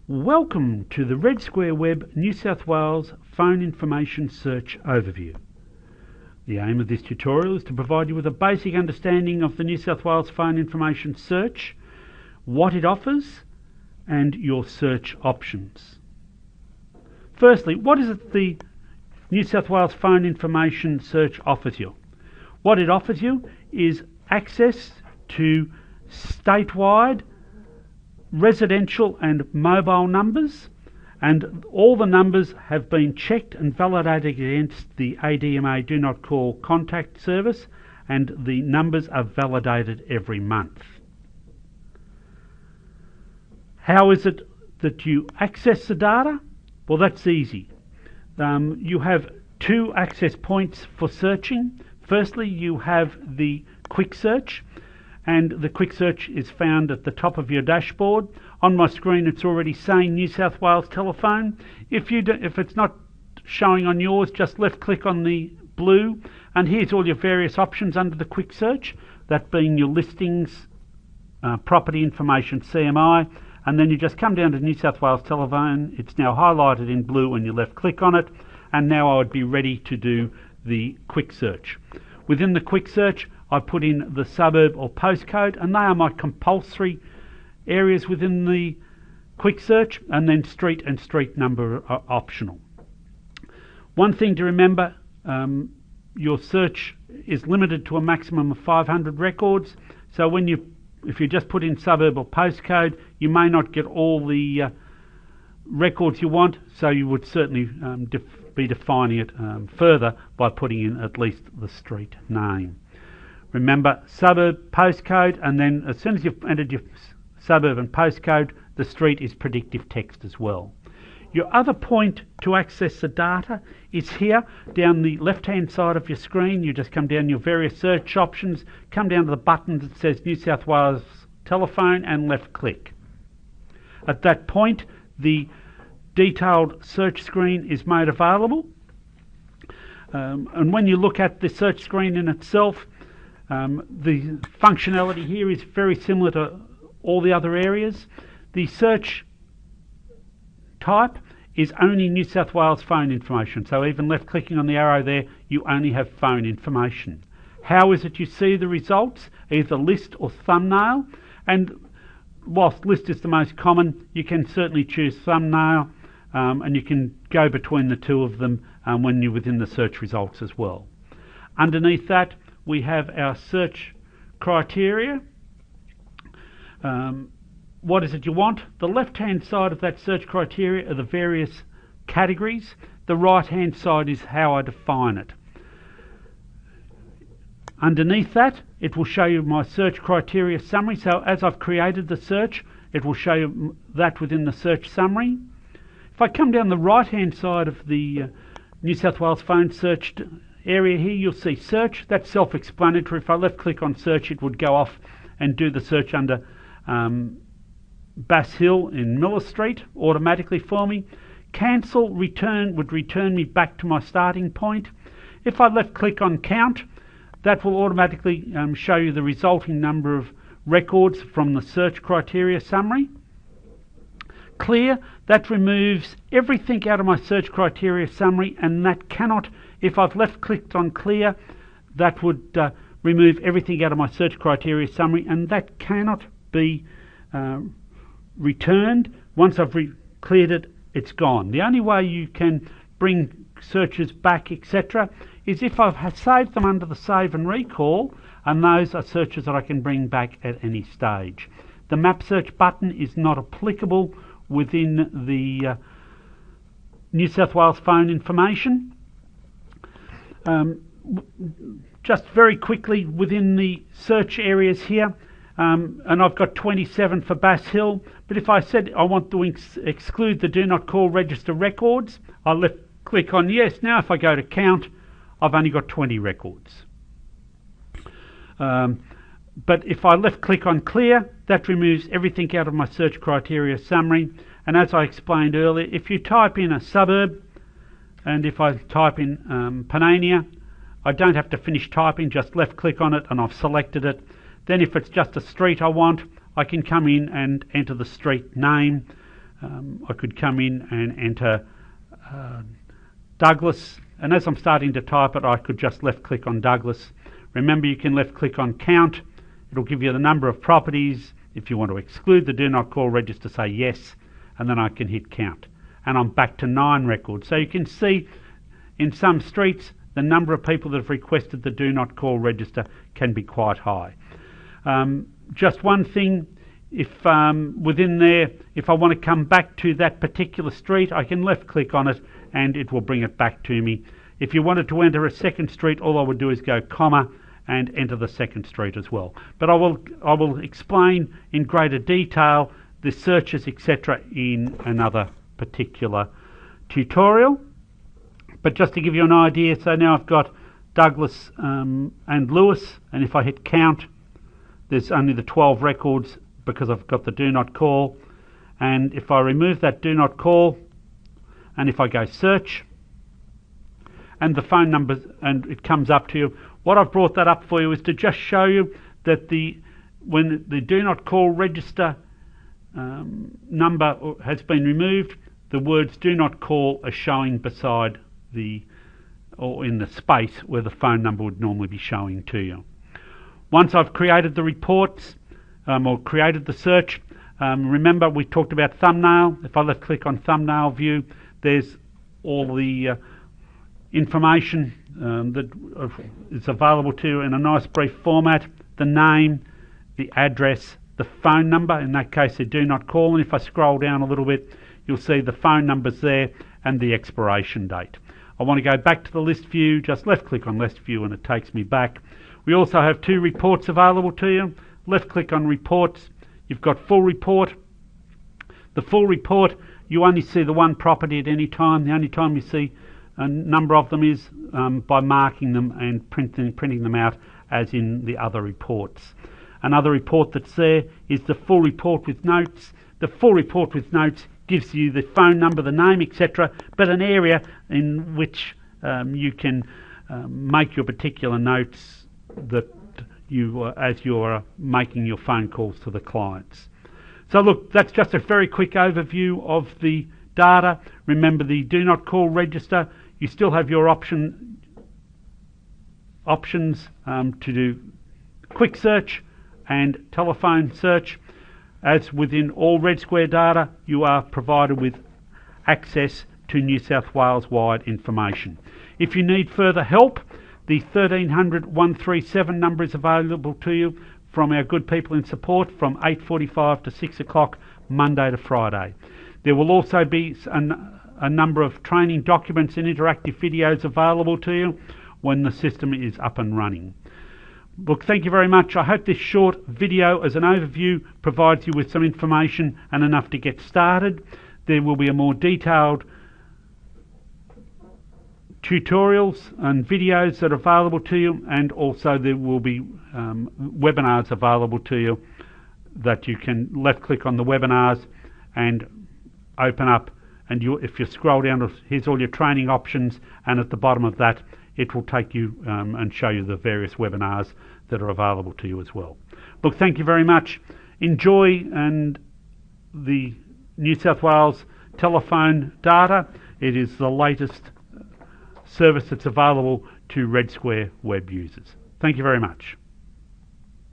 Welcome to the Red Square Web New South Wales Phone Information Search Overview. The aim of this tutorial is to provide you with a basic understanding of the New South Wales Phone Information Search, what it offers, and your search options. Firstly, what is it the New South Wales Phone Information Search offers you? What it offers you is access to statewide residential and mobile numbers, and all the numbers have been checked and validated against the ADMA Do Not Call contact service, and the numbers are validated every month. How is it that you access the data? Well, that's easy. You have two access points for searching. Firstly, you have the quick search, and the quick search is found at the top of your dashboard. On my screen it's already saying New South Wales telephone. If it's not showing on yours, just left click on the blue, and here's all your various options under the quick search, that being your listings, property information, CMI, and then you just come down to New South Wales telephone. It's now highlighted in blue when you left click on it, and now I would be ready to do the quick search. Within the quick search I put in the suburb or postcode, and they are my compulsory areas within the quick search, and then street and street number are optional. One thing to remember, your search is limited to a maximum of 500 records, so if you just put in suburb or postcode, you may not get all the records you want, so you would certainly be defining it further by putting in at least the street name. Remember, suburb, postcode, and then as soon as you've entered your suburb and postcode, the street is predictive text as well. Your other point to access the data is here down the left hand side of your screen. You just come down your various search options, come down to the button that says New South Wales telephone, and left click. At that point, the detailed search screen is made available, and when you look at the search screen in itself, the functionality here is very similar to all the other areas. The search type is only New South Wales phone information, so even left clicking on the arrow there, you only have phone information. How is it you see the results? Either list or thumbnail, and whilst list is the most common, you can certainly choose thumbnail, and you can go between the two of them when you're within the search results as well. Underneath that, we have our search criteria. What is it you want? The left hand side of that search criteria are the various categories. The right hand side is how I define it. Underneath that, it will show you my search criteria summary. So as I've created the search, it will show you that within the search summary. If I come down the right hand side of the New South Wales phone searched area here, you'll see search. That's self-explanatory. If I left click on search, it would go off and do the search under Bass Hill in Miller Street automatically for me. Cancel return would return me back to my starting point. If I left click on count, that will automatically show you the resulting number of records from the search criteria summary. Clear, that removes everything out of my search criteria summary, and that cannot, if I've left clicked on clear, that would remove everything out of my search criteria summary, and that cannot be returned. Once I've cleared it, it's gone. The only way you can bring searches back, etc., is if I've saved them under the save and recall, and those are searches that I can bring back at any stage. The map search button is not applicable within the New South Wales phone information. Just very quickly within the search areas here, and I've got 27 for Bass Hill, but if I said I want to exclude the Do Not Call register records, I left click on yes. Now if I go to count, I've only got 20 records. But if I left click on clear, that removes everything out of my search criteria summary. And as I explained earlier, if you type in a suburb, and if I type in Panania, I don't have to finish typing, just left click on it and I've selected it. Then if it's just a street I want, I can come in and enter the street name, I could come in and enter Douglas, and as I'm starting to type it, I could just left click on Douglas. Remember, you can left click on count. It'll give you the number of properties. If you want to exclude the do not call register, say yes, and then I can hit count, and I'm back to 9 records. So you can see in some streets the number of people that have requested the do not call register can be quite high. Just one thing, if within there, if I want to come back to that particular street, I can left click on it and it will bring it back to me. If you wanted to enter a second street, all I would do is go comma and enter the second street as well. But I will explain in greater detail the searches, etc., in another particular tutorial. But just to give you an idea, so now I've got Douglas and Lewis, and if I hit count, there's only the 12 records because I've got the do not call. And if I remove that do not call, and if I go search, and the phone numbers, and it comes up to you. What I've brought that up for you is to just show you that when the do not call register number has been removed, the words do not call are showing beside or in the space where the phone number would normally be showing to you. Once I've created the reports or created the search, remember we talked about thumbnail. If I left click on thumbnail view, there's all the information that is available to you in a nice brief format: the name, the address, the phone number, in that case they do not call, and if I scroll down a little bit you'll see the phone numbers there and the expiration date. I want to go back to the list view, just left click on list view and it takes me back. We also have 2 reports available to you. Left click on reports, you've got full report. The full report, you only see the one property at any time. The only time you see a number of them is by marking them and printing them out as in the other reports. Another report that's there is the full report with notes. The full report with notes gives you the phone number, the name, etc., but an area in which you can make your particular notes that as you're making your phone calls to the clients. So look, that's just a very quick overview of the data. Remember the do not call register. You still have your options to do quick search and telephone search. As within all Red Square data, you are provided with access to New South Wales wide information. If you need further help, the 1300 137 number is available to you from our good people in support from 8:45 to 6 o'clock Monday to Friday. There will also be a number of training documents and interactive videos available to you when the system is up and running. Look, thank you very much. I hope this short video as an overview provides you with some information and enough to get started. There will be a more detailed tutorials and videos that are available to you, and also there will be webinars available to you that you can left click on the webinars and open up, and if you scroll down, here's all your training options, and at the bottom of that it will take you and show you the various webinars that are available to you as well. Look, thank you very much. Enjoy and the New South Wales telephone data. It is the latest service that's available to Red Square web users. Thank you very much.